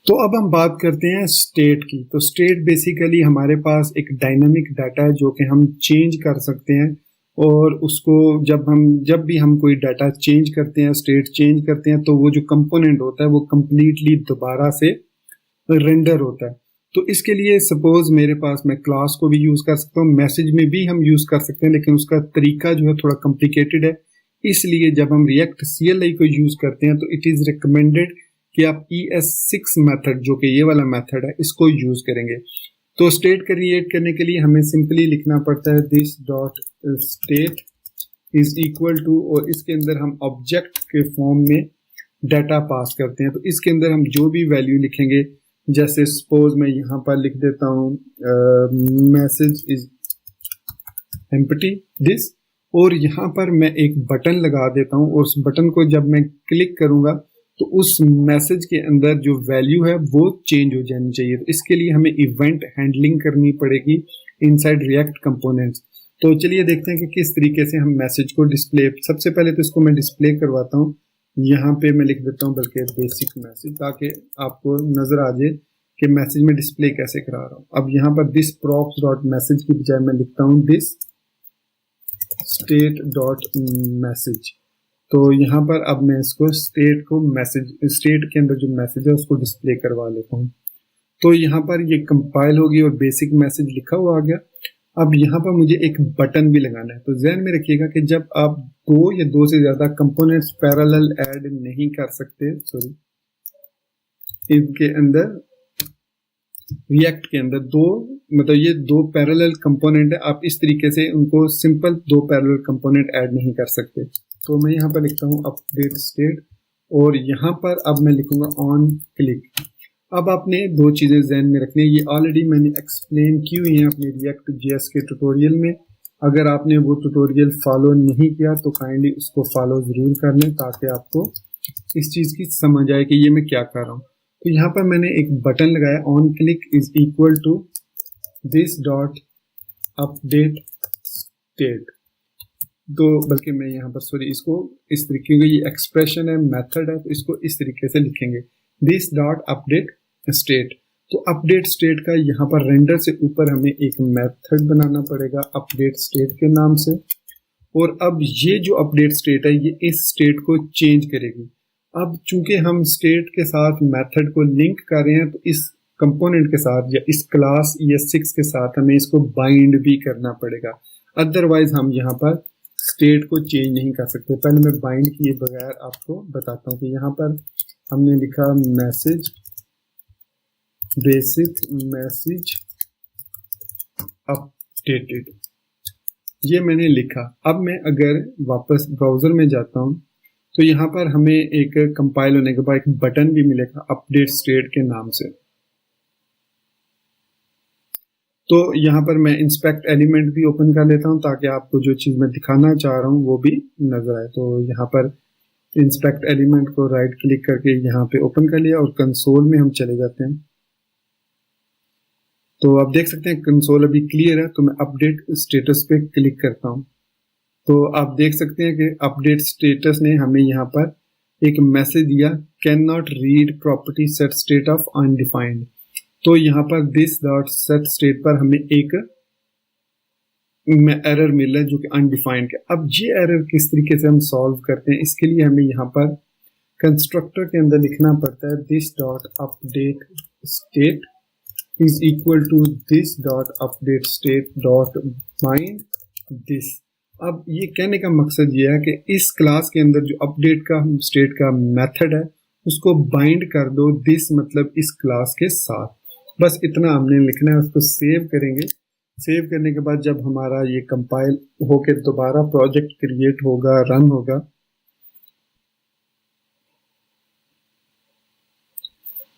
तो अब हम बात करते हैं स्टेट की। तो स्टेट बेसिकली हमारे पास एक डायनामिक डाटा है जो कि हम चेंज कर सकते हैं, और उसको जब भी हम कोई डाटा चेंज करते हैं, स्टेट चेंज करते हैं, तो वो जो कंपोनेंट होता है वो कंप्लीटली दोबारा से रेंडर होता है। तो इसके लिए सपोज मेरे पास, मैं क्लास को भी यूज कर सकता हूँ, मैसेज में भी हम यूज कर सकते हैं, लेकिन उसका तरीका जो है थोड़ा कॉम्प्लिकेटेड है। इसलिए जब हम रिएक्ट CLI को यूज करते हैं तो इट इज रिकमेंडेड कि आप ES6 मेथड, जो कि ये वाला मेथड है, इसको यूज करेंगे। तो स्टेट क्रिएट करने के लिए हमें सिंपली लिखना पड़ता है this dot state is equal to, और इसके अंदर हम ऑब्जेक्ट के फॉर्म में डाटा पास करते हैं। तो इसके अंदर हम जो भी वैल्यू लिखेंगे, जैसे सपोज मैं यहाँ पर लिख देता हूँ मैसेज इज एम्प्टी दिस, और यहाँ पर मैं एक बटन लगा देता हूँ, और उस बटन को जब मैं क्लिक करूंगा तो उस मैसेज के अंदर जो वैल्यू है वो चेंज हो जानी चाहिए। तो इसके लिए हमें इवेंट हैंडलिंग करनी पड़ेगी इनसाइड रिएक्ट कंपोनेंट्स। तो चलिए देखते हैं कि किस तरीके से हम मैसेज को डिस्प्ले, सबसे पहले तो इसको मैं डिस्प्ले करवाता हूँ। यहाँ पे मैं लिख देता हूँ बल्कि बेसिक मैसेज, ताकि आपको नजर आ जाए कि मैसेज में डिस्प्ले कैसे करा रहा हूँ। अब यहाँ पर दिस प्रॉप्स डॉट मैसेज की बजाय मैं लिखता हूँ दिस स्टेट डॉट मैसेज। तो यहाँ पर अब मैं इसको स्टेट के अंदर जो मैसेज है उसको डिस्प्ले करवा लेता हूँ। तो यहाँ पर ये कंपाइल होगी और बेसिक मैसेज लिखा हुआ आ गया। अब यहाँ पर मुझे एक बटन भी लगाना है। तो ध्यान में रखिएगा कि जब आप दो या दो से ज्यादा कंपोनेंट्स पैरेलल ऐड नहीं कर सकते, इनके अंदर रिएक्ट के अंदर ये दो पैरेलल कंपोनेंट है, आप इस तरीके से उनको सिंपल दो पैरेलल कंपोनेंट ऐड नहीं कर सकते। तो मैं यहाँ पर लिखता हूँ अपडेट स्टेट, और यहाँ पर अब मैं लिखूंगा ऑन क्लिक। अब आपने दो चीजें ध्यान में रखनी है, ये ऑलरेडी मैंने एक्सप्लेन की हुई है अपने रिएक्ट JS के ट्यूटोरियल में। अगर आपने वो ट्यूटोरियल फॉलो नहीं किया तो काइंडली उसको फॉलो जरूर कर लें, ताकि आपको इस चीज की समझ आए कि ये मैं क्या कर रहा हूँ। तो यहाँ पर मैंने एक बटन लगाया, on click is equal to this dot update state. तो बल्कि मैं यहाँ पर इसको इस तरीके का, ये एक्सप्रेशन है, मेथड है, तो इसको इस तरीके से लिखेंगे दिस डॉट अपडेट स्टेट। तो अपडेट स्टेट का यहाँ पर रेंडर से ऊपर हमें एक मेथड बनाना पड़ेगा अपडेट स्टेट के नाम से, और अब ये जो अपडेट स्टेट है ये इस स्टेट को चेंज करेगी। अब चूंकि हम स्टेट के साथ मेथड को लिंक कर रहे हैं, तो इस कंपोनेंट के साथ या इस क्लास ES6 के साथ हमें इसको बाइंड भी करना पड़ेगा, अदरवाइज हम यहाँ पर स्टेट को चेंज नहीं कर सकते। पहले मैं बाइंड किए बगैर आपको बताता हूँ कि यहाँ पर हमने लिखा मैसेज बेसिक मैसेज अपडेटेड, ये मैंने लिखा। अब मैं अगर वापस ब्राउजर में जाता हूँ तो यहाँ पर हमें एक कंपाइल होने के बाद एक बटन भी मिलेगा अपडेट स्टेट के नाम से। तो यहाँ पर मैं इंस्पेक्ट एलिमेंट भी ओपन कर लेता हूँ ताकि आपको जो चीज मैं दिखाना चाह रहा हूँ वो भी नजर आए। तो यहाँ पर इंस्पेक्ट एलिमेंट को राइट क्लिक करके यहाँ पे ओपन कर लिया और कंसोल में हम चले जाते हैं। तो आप देख सकते हैं कंसोल अभी क्लियर है, तो मैं अपडेट स्टेटस पे क्लिक करता हूँ। तो आप देख सकते हैं कि अपडेट स्टेटस ने हमें यहाँ पर एक मैसेज दिया, can not read property set state of undefined. तो यहाँ पर दिस डॉट सेट स्टेट पर हमें एक एरर मिल रहा है जो कि अनडिफाइंड है। अब ये एरर किस तरीके से हम सॉल्व करते हैं, इसके लिए हमें यहाँ पर कंस्ट्रक्टर के अंदर लिखना पड़ता है this dot update state is equal to this dot update state dot bind this. अब ये कहने का मकसद ये है कि इस क्लास के अंदर जो अपडेट का स्टेट का मेथड है उसको बाइंड कर दो दिस मतलब इस क्लास के साथ। बस इतना हमने लिखना है। उसको सेव करेंगे। सेव करने के बाद जब हमारा ये कंपाइल होकर दोबारा प्रोजेक्ट क्रिएट होगा, रन होगा,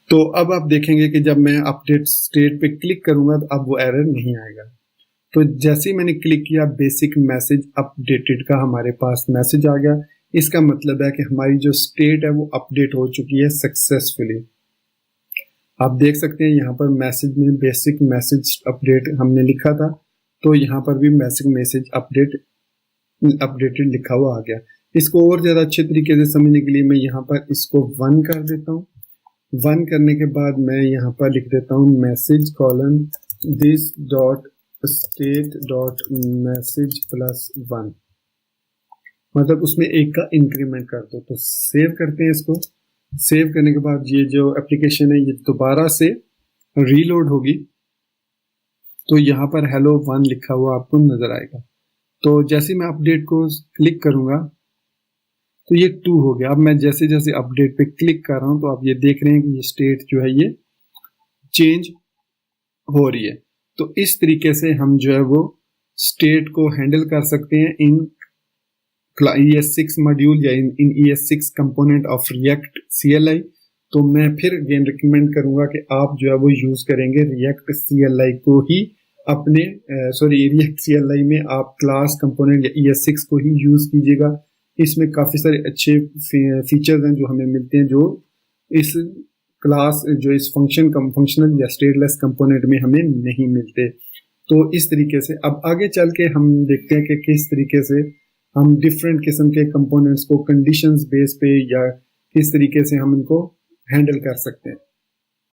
तो अब आप देखेंगे कि जब मैं अपडेट स्टेट पे क्लिक करूंगा तो अब वो एरर नहीं आएगा। तो जैसे ही मैंने क्लिक किया बेसिक मैसेज अपडेटेड का हमारे पास मैसेज आ गया। इसका मतलब है कि हमारी जो स्टेट है वो अपडेट हो चुकी है सक्सेसफुली। आप देख सकते हैं यहाँ पर मैसेज में बेसिक मैसेज अपडेट हमने लिखा था, तो यहाँ पर भी बेसिक मैसेज अपडेटेड लिखा हुआ आ गया। इसको और ज्यादा अच्छे तरीके से समझने के लिए मैं यहाँ पर इसको 1 कर देता हूँ 1 करने के बाद मैं यहाँ पर लिख देता हूँ message colon this dot state dot message plus 1, मतलब उसमें एक का इंक्रीमेंट कर दो। तो सेव करते हैं इसको। सेव करने के बाद ये जो एप्लीकेशन है ये दोबारा से रीलोड होगी, तो यहाँ पर hello 1 लिखा हुआ आपको नजर आएगा। तो जैसे मैं अपडेट को क्लिक करूंगा तो ये 2 हो गया। अब मैं जैसे जैसे अपडेट पे क्लिक कर रहा हूं तो आप ये देख रहे हैं कि ये स्टेट जो है ये चेंज हो रही है। तो इस तरीके से हम जो है वो स्टेट को हैंडल कर सकते हैं इन ES6 मॉड्यूल या इन ES6 component of react CLI। तो मैं फिर अगेन रिकमेंड करूंगा कि आप जो है वो यूज करेंगे रिएक्ट CLI को ही अपने रिएक्ट CLI में आप क्लास कंपोनेंट या ES6 को ही यूज कीजिएगा। इसमें काफी सारे अच्छे फीचर्स हैं जो हमें मिलते हैं, जो इस क्लास जो इस फंक्शनल या स्टेटलेस कंपोनेंट में हमें नहीं मिलते। तो इस तरीके से अब आगे चल के हम देखते हैं कि किस तरीके से हम डिफरेंट किस्म के कंपोनेंट्स को कंडीशंस बेस पे या किस तरीके से हम इनको हैंडल कर सकते हैं।